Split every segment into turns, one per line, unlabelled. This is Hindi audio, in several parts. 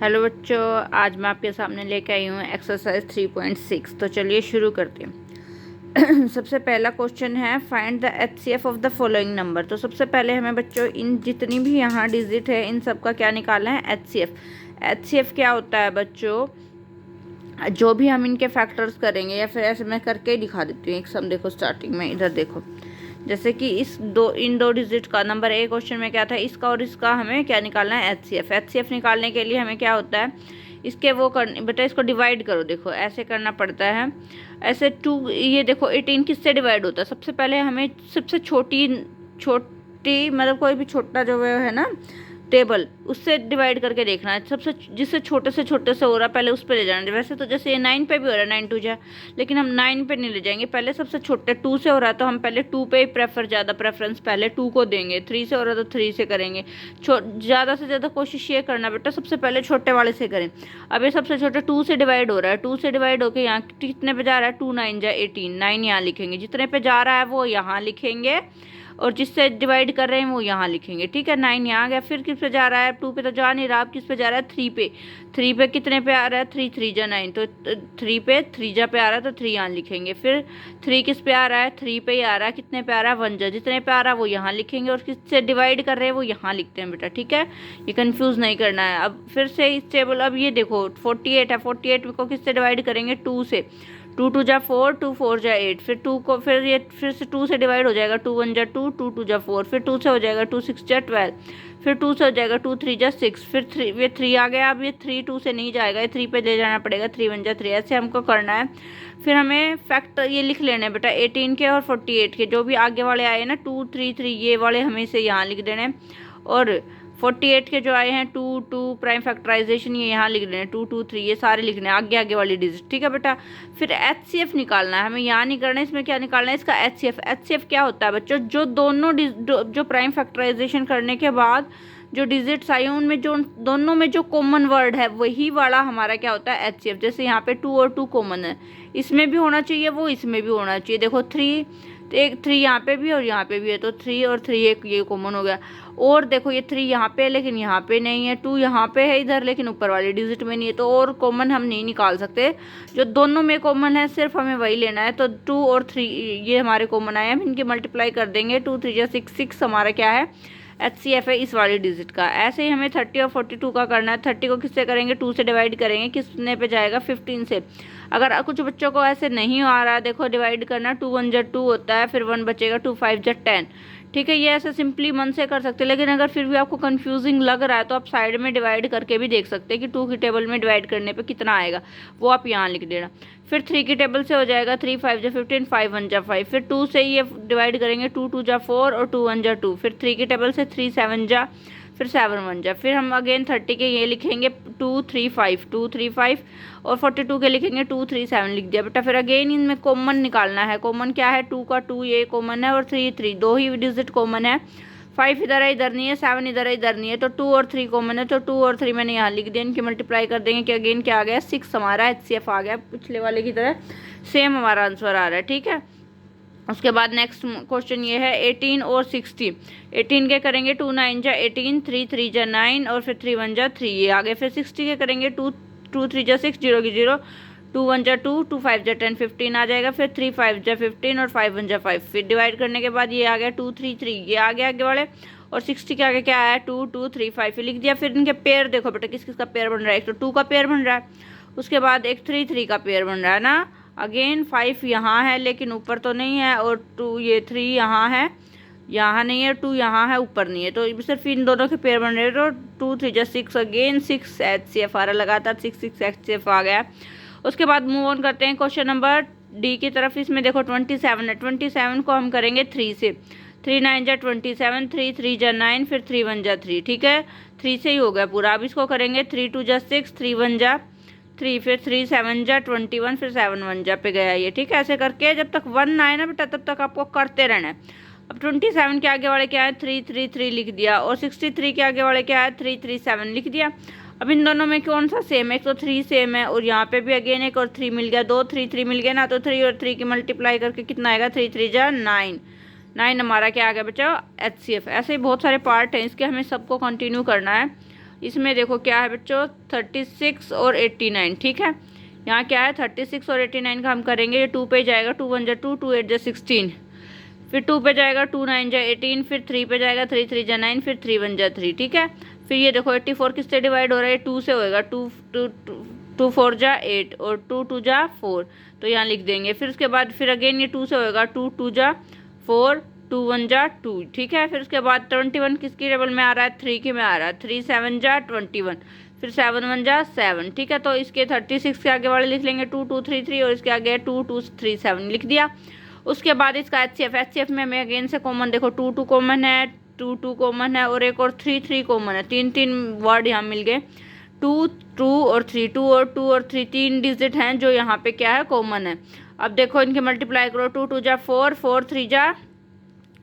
हेलो बच्चों, आज मैं आपके सामने लेके आई हूँ एक्सरसाइज 3.6। तो चलिए शुरू करते हैं। सबसे पहला क्वेश्चन है find the HCF of the following number. तो सबसे पहले हमें बच्चों इन जितनी भी यहाँ डिजिट है इन सब का क्या निकालना है, HCF क्या होता है बच्चों, जो भी हम इनके फैक्टर्स करेंगे या फिर ऐसे मैं करके ही दिखा देती हूँ। एक सम देखो स्टार्टिंग में, इधर देखो, जैसे कि इन दो डिजिट का नंबर ए क्वेश्चन में क्या था, इसका और इसका हमें क्या निकालना है, HCF निकालने के लिए हमें क्या होता है, इसके वो करने बेटा, इसको डिवाइड करो। देखो ऐसे करना पड़ता है, ऐसे 2, ये देखो 18 किससे डिवाइड होता है। सबसे पहले हमें सबसे छोटी मतलब कोई भी छोटा जो है ना टेबल, उससे डिवाइड करके देखना है। सबसे जिससे छोटे से हो रहा है पहले उस पर ले जाना है। वैसे तो जैसे ये 9 पे भी हो रहा है, 9 2 जा, लेकिन हम 9 पे नहीं ले जाएंगे। पहले सबसे छोटे 2 से हो रहा है तो हम पहले 2 पे ही ज़्यादा प्रेफरेंस पहले 2 को देंगे। 3 से हो रहा है तो 3 से करेंगे। ज़्यादा से ज़्यादा कोशिश ये करना बेटा सबसे पहले छोटे वाले से करें। अब ये सबसे छोटे 2 से डिवाइड हो रहा है, 2 से डिवाइड होकर यहाँ कितने पे जा रहा है, 2 9 जा 18, 9 यहाँ लिखेंगे। जितने पे जा रहा है वो यहाँ लिखेंगे और जिससे डिवाइड कर रहे हैं वो यहाँ लिखेंगे। ठीक है, 9 यहाँ गया। फिर किस पे जा रहा है, 2 पे तो जा नहीं रहा, अब किस पे जा रहा है, 3 पे। 3 पे कितने पे आ रहा है, 3 3 जा 9, तो 3 पे 3 जा पे आ रहा है तो 3 यहाँ लिखेंगे। फिर 3 किस पे आ रहा है, 3 पे ही आ रहा है, कितने पे आ रहा है, 1 जा, जितने पे आ रहा है वो यहाँ लिखेंगे और किससे डिवाइड कर रहे हैं वो यहाँ लिखते हैं बेटा। ठीक है, ये कन्फ्यूज़ नहीं करना है। अब फिर से इस टेबल, अब ये देखो 48 है, 48 को किससे डिवाइड करेंगे, 2 से। 2 2 जा 4, 2 4 जा 8, फिर 2 को फिर से 2 से डिवाइड हो जाएगा, 2 1 जा 2, 2 2 जा 4, फिर 2 से हो जाएगा 2 6 जा 12, फिर 2 से हो जाएगा 2 3 जा 6, फिर 3 ये 3 आ गया। अब ये 3 2 से नहीं जाएगा, ये 3 पे ले जाना पड़ेगा, 3 1 जा 3, ऐसे हमको करना है। फिर हमें फैक्टर ये लिख लेने हैं बेटा 18 के और 48 के, जो भी आगे वाले आए ना 2 3 3, ये वाले हमें इसे यहाँ लिख देने हैं। और 48 के जो आए हैं 2 2 प्राइम फैक्टराइजेशन, ये यहाँ लिख देने 2 2 3, ये सारे लिखने हैं आगे वाली डिजिट। ठीक है बेटा, फिर HCF निकालना है हमें, यहाँ नहीं करना है, इसमें क्या निकालना है, इसका HCF क्या होता है बच्चों, जो दोनों जो प्राइम फैक्टराइजेशन करने के बाद जो डिजिट्स आई हैं उनमें जो दोनों में जो कॉमन वर्ड है वही वाला हमारा क्या होता है, HCF। जैसे यहाँ पे 2 और 2 कॉमन है, इसमें भी होना चाहिए, वो इसमें भी होना चाहिए। देखो 3, तो एक 3 यहाँ पे भी और यहाँ पे भी है, तो 3 और 3 एक ये कॉमन हो गया। और देखो ये 3 यहाँ पे है लेकिन यहाँ पे नहीं है, 2 यहाँ पे है इधर लेकिन ऊपर वाली डिजिट में नहीं है, तो और कॉमन हम नहीं निकाल सकते। जो दोनों में कॉमन है सिर्फ हमें वही लेना है। तो 2 और 3 ये हमारे कॉमन आए, हम इनके मल्टीप्लाई कर देंगे, 2 3 जा 6, 6 हमारा क्या है, HCF है इस वाली डिजिट का। ऐसे ही हमें 30 और 42 का करना है। 30 को किससे करेंगे, 2 से डिवाइड करेंगे, किसने पे जाएगा, 15 से। अगर कुछ बच्चों को ऐसे नहीं आ रहा, देखो डिवाइड करना, 2 1 जा 2 होता है, फिर 1 बचेगा, 2 5 जा 10। ठीक है, ये ऐसे सिंपली मन से कर सकते हैं, लेकिन अगर फिर भी आपको कंफ्यूजिंग लग रहा है तो आप साइड में डिवाइड करके भी देख सकते हैं कि 2 की टेबल में डिवाइड करने पे कितना आएगा, वो आप यहाँ लिख देना। फिर 3 की टेबल से हो जाएगा 3 5 जा 15, 5 1 जा 5, फिर 2 से ये डिवाइड करेंगे, 2 2 जा 4 और 2 1 जा 2, फिर 3 की टेबल से 3 7 जा, फिर 7 1 जा, फिर हम अगेन 30 के ये लिखेंगे 2 3 5, 2 3 5 और 42 के लिखेंगे 2 3 7, लिख दिया बेटा। फिर अगेन इनमें कॉमन निकालना है। कॉमन क्या है, 2 का 2 ये कॉमन है और 3 3, दो ही डिजिट कॉमन है। 5 इधर है इधर नहीं है, 7 इधर है इधर नहीं है, तो 2 और 3 कॉमन है, तो 2 और 3 मैंने यहाँ लिख दिया। इनकी मल्टीप्लाई कर देंगे कि अगेन क्या आ गया, 6 हमारा HCF आ गया। पिछले वाले की तरह सेम हमारा आंसर आ रहा है। ठीक है, उसके बाद नेक्स्ट क्वेश्चन ये है 18 और 60। 18 के करेंगे 2 9 जा 18, 3 3 जा 9 और फिर 3 1 जा 3, ये आगे। फिर 60 के करेंगे 2 2 3 जा 6, 0 की 0, 2 1 जा 2, 2 5 जा 10, 15 आ जाएगा। फिर 3 5 जा 15 और 5 1 जा 5, फिर डिवाइड करने के बाद ये आ गया 2 3 3, ये आ गया आगे वाले। और 60 के आगे क्या आया, 2 2 3 5 लिख दिया। फिर इनके पेयर देखो बेटा किस किस का पेयर बन रहा है, एक तो 2 का पेयर बन रहा है, उसके बाद एक 3 3 का पेयर बन रहा है ना। अगेन 5 यहाँ है लेकिन ऊपर तो नहीं है, और 2 ये 3 यहाँ है, यहाँ नहीं है, 2 यहाँ है ऊपर नहीं है, तो सिर्फ इन दोनों के पेयर बन रहे हैं। तो 2 3 जा 6, अगेन 6 HCF आ रहा, लगातार 6 6 HCF आ गया। उसके बाद मूव ऑन करते हैं क्वेश्चन नंबर डी की तरफ। इसमें देखो 27 है, 27 को हम करेंगे 3 से। 3 9 जा 27, 3 3 जा 9, फिर 3 1 जा 3। ठीक है, 3 से ही हो गया पूरा। अब इसको करेंगे 3 2 जा 6, 3 1 जा 3, फिर 3 7 जा 21, फिर 7 1 जा पे गया ये। ठीक है, ऐसे करके जब तक 1 आए ना बेटा तब तक आपको करते रहना है। अब 27 के आगे वाले क्या है, 3 3 3 लिख दिया, और 63 के आगे वाले क्या है, 3 3 7 लिख दिया। अब इन दोनों में कौन सा सेम है, एक तो 3 सेम है और यहाँ पे भी अगेन एक और 3 मिल गया, 2 3 3 मिल गया ना, तो 3 और 3 की मल्टीप्लाई करके कितना आएगा, 3 3 जा 9, 9 हमारा क्या आ गया बच्चा, HCF। ऐसे ही बहुत सारे पार्ट हैं इसके, हमें सबको कंटिन्यू करना है। इसमें देखो क्या है बच्चों 36 और 89, ठीक है। यहाँ क्या है 36 और 89 का हम करेंगे, ये 2 पे जाएगा, 2 1 जा 2, 2 8 जा 16, फिर 2 पे जाएगा, 2 9 जा 18, फिर 3 पे जाएगा, 3 3 जा 9, फिर 3 1 जा 3, ठीक है। फिर ये देखो 84 किससे डिवाइड हो रहा है, 2 से होएगा, 2 4 जा 8 और 2 2 जा 4, तो यहाँ लिख देंगे। फिर उसके बाद फिर अगेन ये 2 से होएगा, 2 2 जा 4, 2 1 जा 2, ठीक है। फिर उसके बाद 21 किसकी टेबल में आ रहा है, 3 के में आ रहा है, 3 7 जा 21, फिर 7 1 जा 7, ठीक है। तो इसके 36 के आगे वाले लिख लेंगे 2 2 3 3 और इसके आगे 2 2 3 7 लिख दिया। उसके बाद इसका एचसीएफ में हमें अगेन से कॉमन देखो 2 2 कॉमन है, 2 2 कॉमन है और एक और 3 3 कॉमन है, 3 3 वर्ड यहाँ मिल गए, 2 2 और 3, 2 और 3 3 डिजिट हैं जो यहाँ पे क्या है कॉमन है। अब देखो इनके मल्टीप्लाई करो, 2 2 जा 4, 4 3 जा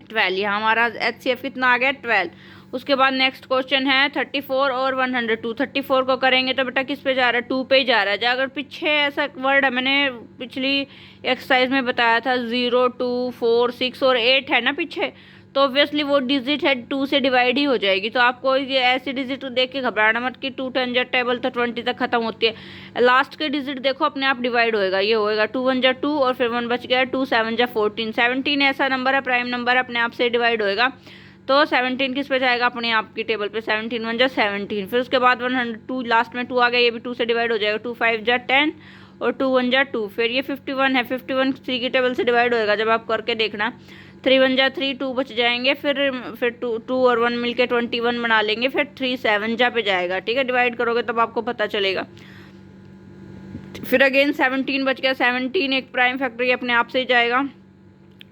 12, यहाँ हमारा एचसीएफ कितना आ गया 12। उसके बाद नेक्स्ट क्वेश्चन है 34 और 102, 34 को करेंगे तो बेटा किस पे जा रहा है, 2 पे ही जा रहा है। अगर पीछे ऐसा वर्ड है, मैंने पिछली एक्सरसाइज में बताया था 0 2 4 6 और 8 है ना पीछे, तो ऑब्वियसली वो डिजिट है 2 से डिवाइड ही हो जाएगी। तो आपको ये ऐसी डिजिट देख के घबराना मत कि 2 10 जा टेबल तो 20 तक खत्म होती है, लास्ट के डिजिट देखो अपने आप डिवाइड होएगा, ये होएगा 2 1 जा 2 और फिर 1 बच गया, 2 7 जा 14, 17 ऐसा नंबर है प्राइम नंबर है, अपने आप से डिवाइड होएगा। तो 17 किस पे जाएगा, अपने आप की टेबल पे, 17 1 जा 17। फिर उसके बाद 102 लास्ट में 2 आ गया, ये भी 2 से डिवाइड हो जाएगा, 2 5 जा 10 और 2 1 जा 2। फिर ये 51 है, 51 3 की टेबल से डिवाइड होएगा, जब आप करके देखना, 3 1 जा 3, 2 बच जाएंगे, फिर 2 और 1 मिलके 21 बना लेंगे, फिर 3 7 जा पे जाएगा, ठीक है। डिवाइड करोगे तब आपको पता चलेगा। फिर अगेन 17 बच गया, 17 एक प्राइम फैक्टर अपने आप से ही जाएगा,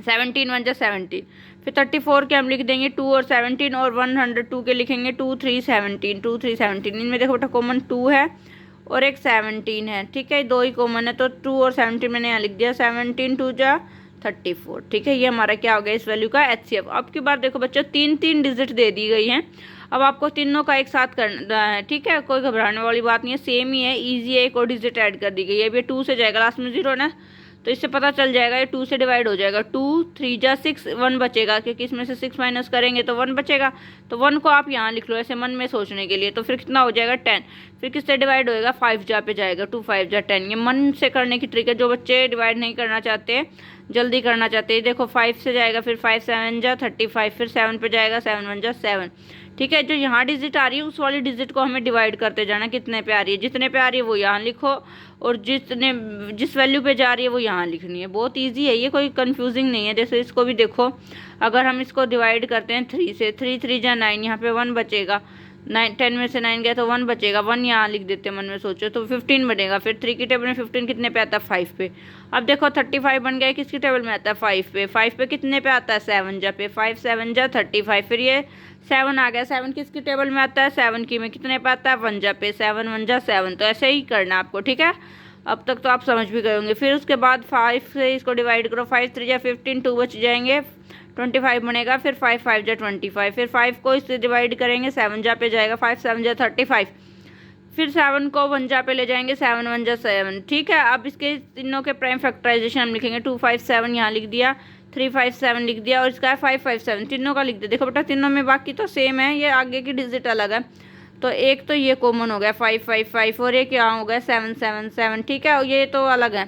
17 1 जा 17। फिर 34 के हम लिख देंगे 2 और 17 और 102 के लिखेंगे 2 3 17, 2 3 17। इनमें देखो बेटा कॉमन 2 है और एक 17 है, ठीक है, दो ही कॉमन है, तो 2 और 17 मैंने यहाँ लिख दिया, 17 2 जा 34, ठीक है। ये हमारा क्या हो गया इस वैल्यू का एचसीएफ। अब की बार देखो बच्चों 3 3 डिजिट दे दी गई हैं, अब आपको तीनों का एक साथ करना है, ठीक है, कोई घबराने वाली बात नहीं है, सेम ही है, ईजी है, एक और डिजिट ऐड कर दी गई है। अब ये 2 से जाएगा, लास्ट में 0 ना, तो इससे पता चल जाएगा ये 2 से डिवाइड हो जाएगा, 2 3 जा 6, 1 बचेगा क्योंकि इसमें से 6 माइनस करेंगे तो 1 बचेगा, तो 1 को आप यहाँ लिख लो ऐसे मन में सोचने के लिए। तो फिर कितना हो जाएगा 10, फिर किससे डिवाइड होएगा 5 जा पे जाएगा, 2 5 जा 10। ये मन से करने की ट्रिक है, जो बच्चे डिवाइड नहीं करना चाहते, जल्दी करना चाहते हैं, देखो 5 से जाएगा, फिर 5 7 जा 35, फिर 7 पे जाएगा, 7 1 जा 7, ठीक है। जो यहाँ डिजिट आ रही है उस वाली डिजिट को हमें डिवाइड करते जाना, कितने पे आ रही है, जितने पे आ रही है वो यहाँ लिखो और जिस वैल्यू पे जा रही है वो यहाँ लिखनी है। बहुत इजी है ये, कोई कंफ्यूजिंग नहीं है। जैसे इसको भी देखो, अगर हम इसको डिवाइड करते हैं 3 से, 3 3 जा 9, यहाँ पे 1 बचेगा, 9 10 में से 9 गया तो 1 बचेगा, 1 यहाँ लिख देते मन में सोचो, तो 15 बनेगा। फिर 3 की टेबल में 15 कितने पे आता है 5 पे। अब देखो 35 बन गया, किसकी टेबल में आता है 5 पे, 5 पे कितने पे आता है 7 जा पे, 5 7 जा 35। फिर ये 7 आ गया, 7 किसकी टेबल में आता है 7 की में कितने पे आता है 1 जा पे, 7 1 जा 7। तो ऐसे ही करना आपको, ठीक है। अब तक तो आप समझ भी गए होंगे। फिर उसके बाद 5 से इसको डिवाइड करो, 5 3 जा 15, 2 बच जाएंगे, 25 बनेगा, फिर 5 5 जा 25, फिर 5 को इससे डिवाइड करेंगे, 7 जा पे जाएगा, 5 7 जा 35, फिर 7 को 1 जा पे ले जाएंगे, 7 1 जा 7, ठीक है। अब इसके तीनों के प्राइम फैक्टराइजेशन हम लिखेंगे, 2 5 7 यहाँ लिख दिया, 3 5 7 लिख दिया और इसका 5 5 7, तीनों का लिख दिया। देखो बेटा तीनों में बाकी तो सेम है, ये आगे की डिजिट अलग है, तो एक तो ये कॉमन हो गया 5 5 5 और एक यहाँ हो गया 7 7 7, ठीक है, और ये तो अलग है।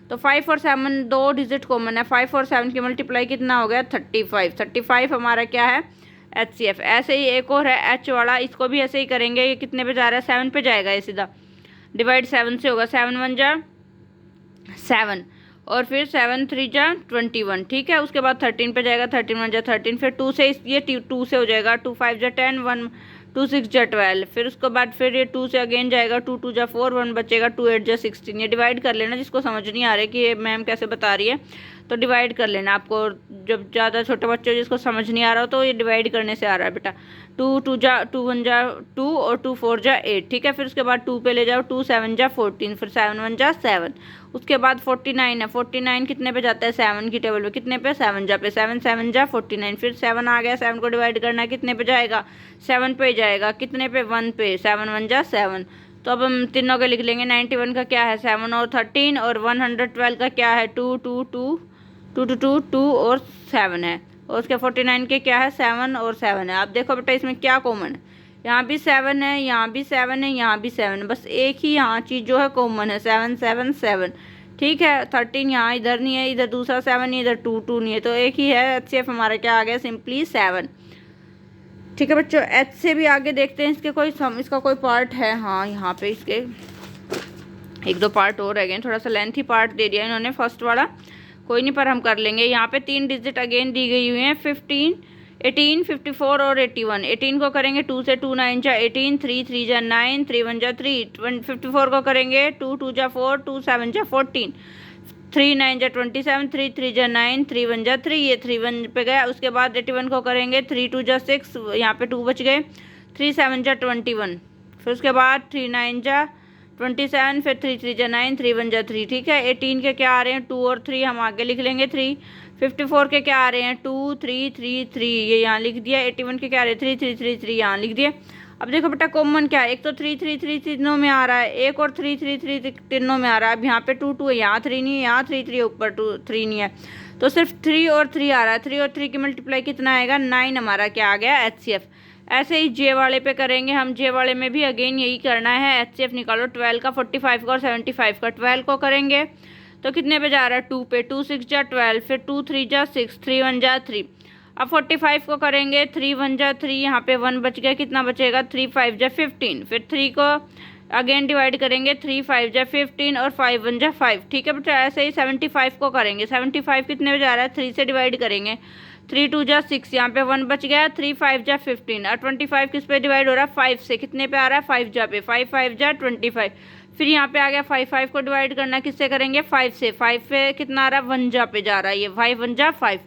तो 5 और 7 दो डिजिट कॉमन है, 5 और 7 की मल्टीप्लाई कितना हो गया 35, 35 हमारा क्या है एचसीएफ। ऐसे ही एक और है एच वाला, इसको भी ऐसे ही करेंगे। ये कितने पे जा रहा है 7 पे जाएगा, ये सीधा डिवाइड 7 से होगा, 7 1 जा 7 और फिर 7 3 जा 21, ठीक है। उसके बाद 13 पे जाएगा, 13 1 जा 13, फिर 2 से ये 2 से हो जाएगा, 2 5 जा 10, 1 2 6 जा 12, फिर उसके बाद फिर ये 2 से अगेन जाएगा, 2 2 जा 4, 1 बचेगा, 2 8 जा 16। ये डिवाइड कर लेना, जिसको समझ नहीं आ रहा है कि ये मैम कैसे बता रही है तो डिवाइड कर लेना। आपको जब ज़्यादा छोटे बच्चे जिसको समझ नहीं आ रहा हो तो ये डिवाइड करने से आ रहा है बेटा। 2 2 जा 2 1 जा 2 और 2 4 जा 8, ठीक है। फिर उसके बाद 2 पे ले जाओ, 2 7 जा 14, फिर 7 1 जा 7। उसके बाद 49 है, 49 कितने पे जाता है 7 की टेबल में, कितने पे 7 जा पे, 7 7 जा 49। फिर 7 आ गया, 7 को डिवाइड करना है, कितने पे जाएगा 7 पे जाएगा, कितने पे 1 पे, 7 1 जा 7। तो अब हम तीनों के लिख लेंगे। 91 का क्या है 7 और 13 और 112 का क्या है 2 2 2 2 2 2 2 और 7 है। और उसके 49 के क्या है 7 और 7 है। आप देखो बेटा इसमें क्या कॉमन है, यहाँ भी 7 है, यहाँ भी 7 है, यहाँ भी 7 है, बस एक ही यहाँ चीज़ जो है कॉमन है, 7 7 7। ठीक है, 13 यहाँ इधर नहीं है, इधर दूसरा 7 नहीं, इधर 2 2 नहीं है, तो एक ही है। HCF हमारा क्या आ गया, सिंपली 7। ठीक है बच्चों, H से भी आगे देखते हैं इसके इसका कोई पार्ट है। हाँ, यहाँ पे इसके 1-2 पार्ट और रह गए, थोड़ा सा लेंथी पार्ट दे दिया इन्होंने फर्स्ट वाला, कोई नहीं, पर हम कर लेंगे। यहाँ पे 3 डिजिट अगेन दी गई हुई हैं, 15 18 54 और 81। 18 को करेंगे 2 से, 2 9 जा 18, 3 3 जा 9, 3 1 जा 3। 54 को करेंगे 2 2 जा 4, 2 7 जा 14, 3 9 जा 27, 3 3 जा 9, 3 1 जा 3, ये 3 1 पे गया। उसके बाद 81 को करेंगे 3 2 जा 6, यहाँ पे 2 बच गए, 3 7 जा 21। फिर उसके बाद 3 9 जा 27, फिर 3 3 जा 9, 3 1 जा 3। ठीक है, 18 के क्या आ रहे हैं 2 और 3, हम आगे लिख लेंगे 3। 54 के क्या आ रहे हैं 2 3 3 3, ये यहाँ लिख दिया। 81 के क्या आ रहे हैं 3 3 3 3, यहाँ लिख दिए। अब देखो बेटा कॉमन क्या है, एक तो 3 3 3 तीनों में आ रहा है, एक और 3 3 3 तीनों में आ रहा है। अब यहाँ पे 2 2 है, यहाँ 3 नहीं है, यहाँ 3 3 ऊपर 2 3 नहीं है, तो सिर्फ 3 और 3 आ रहा है। 3 और 3 की मल्टीप्लाई कितना आएगा 9, हमारा क्या आ गया HCF। ऐसे ही जे वाले पे करेंगे हम, जे वाले में भी अगेन यही करना है। HCF निकालो 12 का, 45 का और 75 का। 12 को करेंगे तो कितने पे जा रहा है 2 पे, 2 6 जा 12, फिर 2 3 जा 6, 3 1 जा 3। अब 45 को करेंगे 3 1 जा 3, यहाँ पे 1 बच गया, कितना बचेगा 3 5 जा 15। फिर 3 को अगेन डिवाइड करेंगे, 3 5 जा 15 और 5 1 जा 5। ठीक है बेटा, ऐसे ही 75 को करेंगे। 75 कितने पे जा रहा है 3 से डिवाइड करेंगे, 3 2 जा 6, यहाँ पे 1 बच गया, 3 5 जा 15। और 25 किस पे डिवाइड हो रहा है 5 से, कितने पे आ रहा है 5 जा पे, 5 5 जा 25। फिर यहाँ पे आ गया 5 5 को डिवाइड करना किससे करेंगे 5 से, 5 पे कितना आ रहा है 1 जा पे जा रहा है, ये 5 1 जा 5।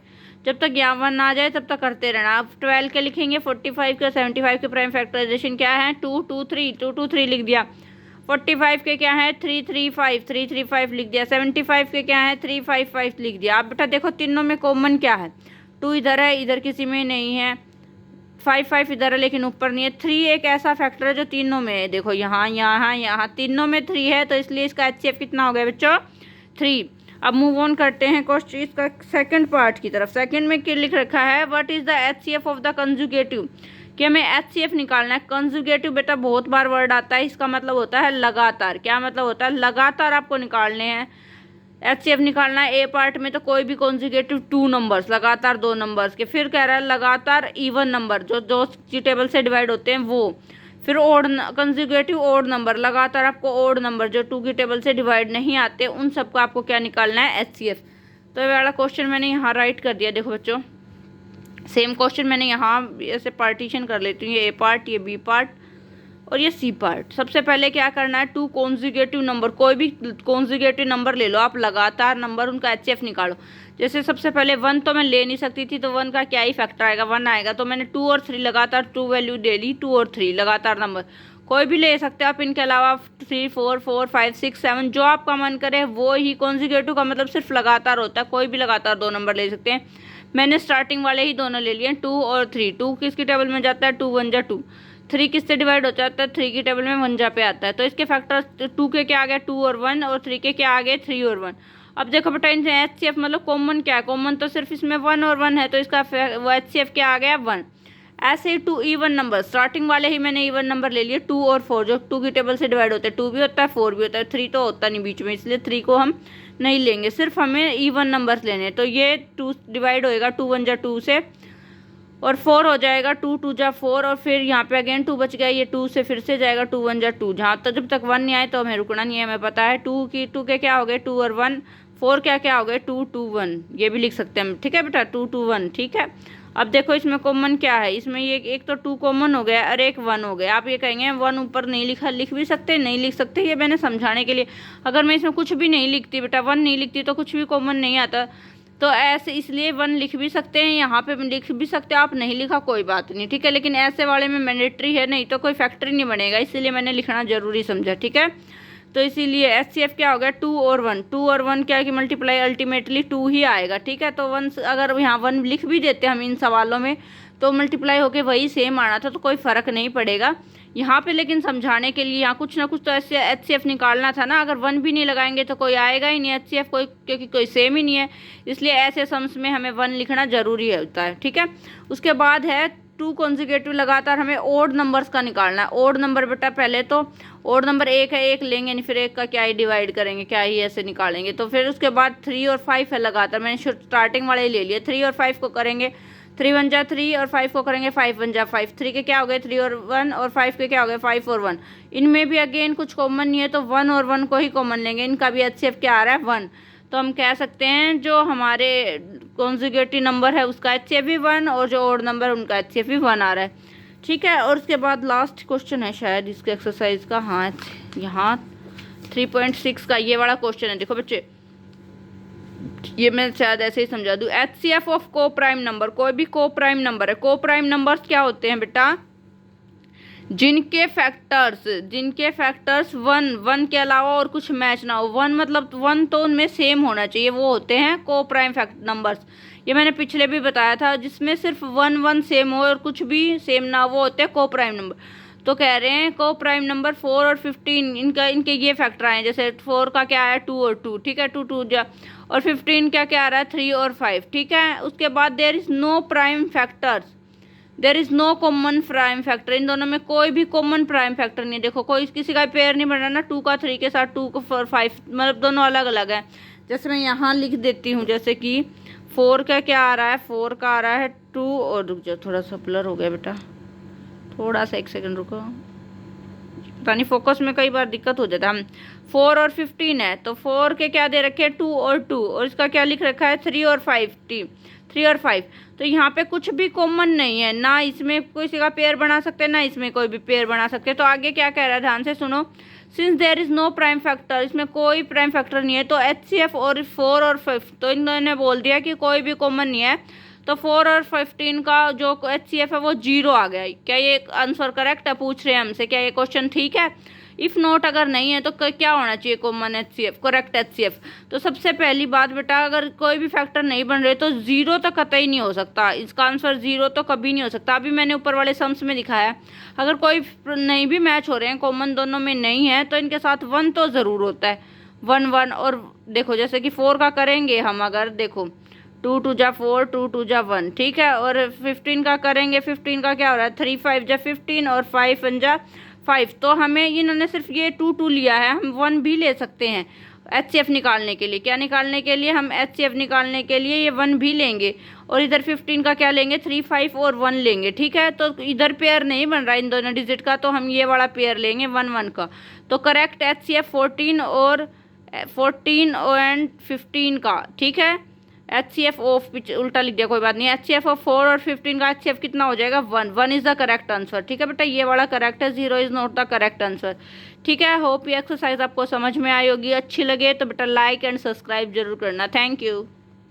जब तक यहाँ 1 आ जाए तब तक करते रहना। अब 12 के लिखेंगे, 45 के 75 के प्राइम फैक्टराइजेशन क्या है 2 2 3, 2 2 3 लिख दिया। 45 के क्या है 3 3 5, 3 3 5 लिख दिया। 75 के क्या है 3 5 5 लिख दिया। अब बेटा देखो तीनों में कॉमन क्या है, 2 इधर है, इधर किसी में नहीं है, 5 5 इधर है लेकिन ऊपर नहीं है। 3 एक ऐसा फैक्टर है जो तीनों में है, देखो यहाँ यहाँ यहाँ तीनों में 3 है, तो इसलिए इसका HCF कितना हो गया बच्चों 3। अब मूव ऑन करते हैं क्वेश्चन इसका सेकंड पार्ट की तरफ। सेकंड में क्या लिख रखा है, what is the HCF of the conjugative, कि हमें HCF निकालना है। कंजुगेटिव बेटा बहुत बार वर्ड आता है, इसका मतलब होता है लगातार। क्या मतलब होता है, लगातार आपको निकालने हैं। HCF निकालना है ए पार्ट में, तो कोई भी कॉन्जुगेटिव 2 नंबर्स, लगातार 2 नंबर्स के। फिर कह रहा है लगातार इवन नंबर जो दो टेबल से डिवाइड होते हैं वो। फिर ओड कंजुगेटिव ओड नंबर, लगातार आपको ओड नंबर जो 2 की टेबल से डिवाइड नहीं आते उन सबको आपको क्या निकालना है HCF। तो ये वाला क्वेश्चन मैंने यहाँ राइट कर दिया। देखो बच्चों सेम क्वेश्चन मैंने यहाँ ऐसे पार्टीशन कर लेती हूँ, ये ए पार्ट, ये बी पार्ट और ये सी पार्ट। सबसे पहले क्या करना है 2 कॉन्जुगेटिव नंबर, कोई भी कॉन्जुगेटिव नंबर ले लो आप, लगातार नंबर उनका HCF निकालो। जैसे सबसे पहले 1 तो मैं ले नहीं सकती थी, तो 1 का क्या ही फैक्टर आएगा 1 आएगा, तो मैंने 2 और 3 लगातार 2 वैल्यू ले ली, 2 और 3 लगातार नंबर कोई भी ले सकते हो आप। इनके अलावा 3 4 4 5 6 7 जो आपका मन करे वो ही। कॉन्जुगेटिव का मतलब सिर्फ लगातार होता है, कोई भी लगातार 2 नंबर ले सकते हैं। मैंने स्टार्टिंग वाले ही दोनों ले लिए 2 और 3। 2 किसकी टेबल में जाता है 2 1 जा 2, 3 किससे डिवाइड हो जाता है 3 की टेबल में 1 जा पे आता है, तो इसके फैक्टर 2 के क्या आ गया 2 और 1 और 3 के क्या आ गए 3 और 1। अब देखो बेटा इनसे HCF मतलब कॉमन क्या है, कॉमन तो सिर्फ इसमें 1 और 1 है, तो इसका HCF क्या आ गया 1। ऐसे ही 2 इवन नंबर, स्टार्टिंग वाले ही मैंने इवन नंबर ले लिए 2 और 4 जो 2 की टेबल से डिवाइड होते हैं, 2 भी होता है 4 भी होता है, 3 तो होता नहीं बीच में, इसलिए 3 को हम नहीं लेंगे, सिर्फ हमें इवन नंबर्स लेने। तो ये 2 डिवाइड होएगा 2 1 जा 2 से और 4 हो जाएगा 2 2 जा 4 और फिर यहाँ पे अगेन 2 बच गया, ये 2 से फिर से जाएगा 2 1 जा 2। जहाँ तक जब तक 1 नहीं आए तो हमें रुकना नहीं है, हमें पता है 2 के क्या हो गए 2 और 1, 4 क्या हो गए 2 2 1, ये भी लिख सकते हैं हम। ठीक है बेटा 2 2 1। ठीक है, अब देखो इसमें कॉमन क्या है, इसमें ये एक तो 2 कॉमन हो गया और एक 1 हो गया। आप ये कहेंगे 1 ऊपर नहीं लिखा, लिख भी सकते नहीं लिख सकते, ये मैंने समझाने के लिए। अगर मैं इसमें कुछ भी नहीं लिखती बेटा 1 नहीं लिखती तो कुछ भी कॉमन नहीं आता, तो ऐसे इसलिए 1 लिख भी सकते हैं, यहाँ पे लिख भी सकते हैं आप, नहीं लिखा कोई बात नहीं। ठीक है, लेकिन ऐसे वाले में मैंडेटरी है, नहीं तो कोई फैक्टर नहीं बनेगा, इसीलिए मैंने लिखना जरूरी समझा। ठीक है, तो इसीलिए HCF क्या हो गया 2 और 1, 2 और 1 क्या कि मल्टीप्लाई अल्टीमेटली 2 ही आएगा। ठीक है, तो 1 अगर यहाँ 1 लिख भी देते हम इन सवालों में तो मल्टीप्लाई होके वही सेम आना था, तो कोई फ़र्क नहीं पड़ेगा यहाँ पे। लेकिन समझाने के लिए यहाँ कुछ ना कुछ तो ऐसे HCF निकालना था ना, अगर 1 भी नहीं लगाएंगे तो कोई आएगा ही नहीं HCF कोई, क्योंकि कोई सेम ही नहीं है, इसलिए ऐसे सम्स में हमें 1 लिखना ज़रूरी होता है। ठीक है, उसके बाद है टू कॉन्जिक्यूटिव लगातार हमें ओड नंबर्स का निकालना है। ओड नंबर बेटा पहले तो ओड नंबर 1 है, 1 लेंगे नहीं, फिर 1 का क्या ही डिवाइड करेंगे, क्या ही ऐसे निकालेंगे। तो फिर उसके बाद 3 और 5 है लगातार, मैंने स्टार्टिंग वाले ही ले लिए। 3 और 5 को करेंगे 3 1 जा 3 और 5 को करेंगे 5 1 जा 5। 3 के क्या हो गए 3 और 1 और 5 के क्या हो गए 5 और 1। इनमें भी अगेन कुछ कॉमन नहीं है तो 1 और 1 को ही कॉमन लेंगे। इनका भी HCF क्या आ रहा है 1। तो हम कह सकते हैं जो हमारे कॉन्जुगेटिव नंबर है उसका HCF भी 1 और जो ओड नंबर है उनका HCF भी 1 आ रहा है। ठीक है, और उसके बाद लास्ट क्वेश्चन है शायद इसके एक्सरसाइज का। हाँ, यहाँ 3.6 का ये वाला क्वेश्चन है। देखो बच्चे, ये मैं शायद ऐसे ही समझा दूँ। HCF ऑफ को प्राइम नंबर, कोई भी को प्राइम नंबर है। को प्राइम नंबर्स क्या होते हैं बेटा, जिनके फैक्टर्स 1 के अलावा और कुछ मैच ना हो। 1 मतलब 1 तो उनमें सेम होना चाहिए, वो होते हैं को प्राइम नंबर्स। ये मैंने पिछले भी बताया था, जिसमें सिर्फ 1 सेम हो और कुछ भी सेम ना हो वो होते हैं को प्राइम नंबर। तो कह रहे हैं को प्राइम नंबर 4 और 15 इनके ये फैक्टर आए हैं। जैसे 4 का क्या आया 2 और 2, ठीक है, 2 2 जा, और 15 क्या क्या आ रहा है 3 और 5। ठीक है, उसके बाद there is no prime factors, there is no common prime factor. इन दोनों में कोई भी कॉमन प्राइम फैक्टर नहीं है। देखो कोई किसी का पेयर नहीं बन रहा ना, 2 का 3 के साथ, 2 का 4 5, मतलब दोनों अलग अलग है। जैसे मैं यहाँ लिख देती हूँ, जैसे कि 4 का क्या आ रहा है 4 का आ रहा है 2 और, रुक जाओ थोड़ा सा ब्लर हो गया बेटा, थोड़ा सा 1 सेकंड रुको, पता नहीं फोकस में कई बार दिक्कत हो जाता है। हम 4 और 15 है तो 4 के क्या दे रखे हैं 2 और 2, और इसका क्या लिख रखा है 3 और 5, 3 और 5। तो यहाँ पे कुछ भी कॉमन नहीं है, ना इसमें किसी का पेयर बना सकते हैं ना इसमें कोई भी पेयर बना सकते हैं। तो आगे क्या कह रहा है ध्यान से सुनो। Since there is no prime factor, इसमें कोई प्राइम फैक्टर नहीं है, तो HCF और 4 और 5, तो इन्होंने बोल दिया कि कोई भी कॉमन नहीं है। तो 4 और 15 का जो HCF है वो 0 आ गया। क्या ये आंसर करेक्ट है, पूछ रहे हैं हमसे, क्या ये क्वेश्चन ठीक है? इफ़ नोट अगर नहीं है तो क्या होना चाहिए कॉमन HCF, करेक्ट HCF। तो सबसे पहली बात बेटा, अगर कोई भी फैक्टर नहीं बन रहे तो 0 तो कतई नहीं हो सकता, इसका आंसर 0 तो कभी नहीं हो सकता। अभी मैंने ऊपर वाले सम्स में दिखाया, अगर कोई नहीं भी मैच हो रहे हैं, कॉमन दोनों में नहीं है, तो इनके साथ 1 तो ज़रूर होता है, 1 1। और देखो जैसे कि 4 का करेंगे हम, अगर देखो 2 2 जा 4, 2 2 जा 1, ठीक है। और 15 का करेंगे, 15 का क्या हो रहा है 3 5 जा 15 और 5 1 जा 5। तो हमें इन्होंने सिर्फ ये 2 2 लिया है, हम 1 भी ले सकते हैं HCF निकालने के लिए। क्या निकालने के लिए, हम HCF निकालने के लिए ये 1 भी लेंगे, और इधर 15 का क्या लेंगे 3 5 और 1 लेंगे। ठीक है, तो इधर पेयर नहीं बन रहा इन दोनों डिजिट का, तो हम ये वाला पेयर लेंगे 1 1 का। तो करेक्ट HCF 14 और 15 का, ठीक है। HCF ऑफ उल्टा लिख दिया, कोई बात नहीं। HCF ऑफ 4 और 15 का HCF कितना हो जाएगा 1, 1 इज़ द करेक्ट आंसर। ठीक है बेटा, ये वाला करेक्ट है, 0 is not the correct answer. ठीक है, होप ये एक्सरसाइज आपको समझ में आई होगी। अच्छी लगे तो बेटा लाइक एंड सब्सक्राइब जरूर करना। Thank you.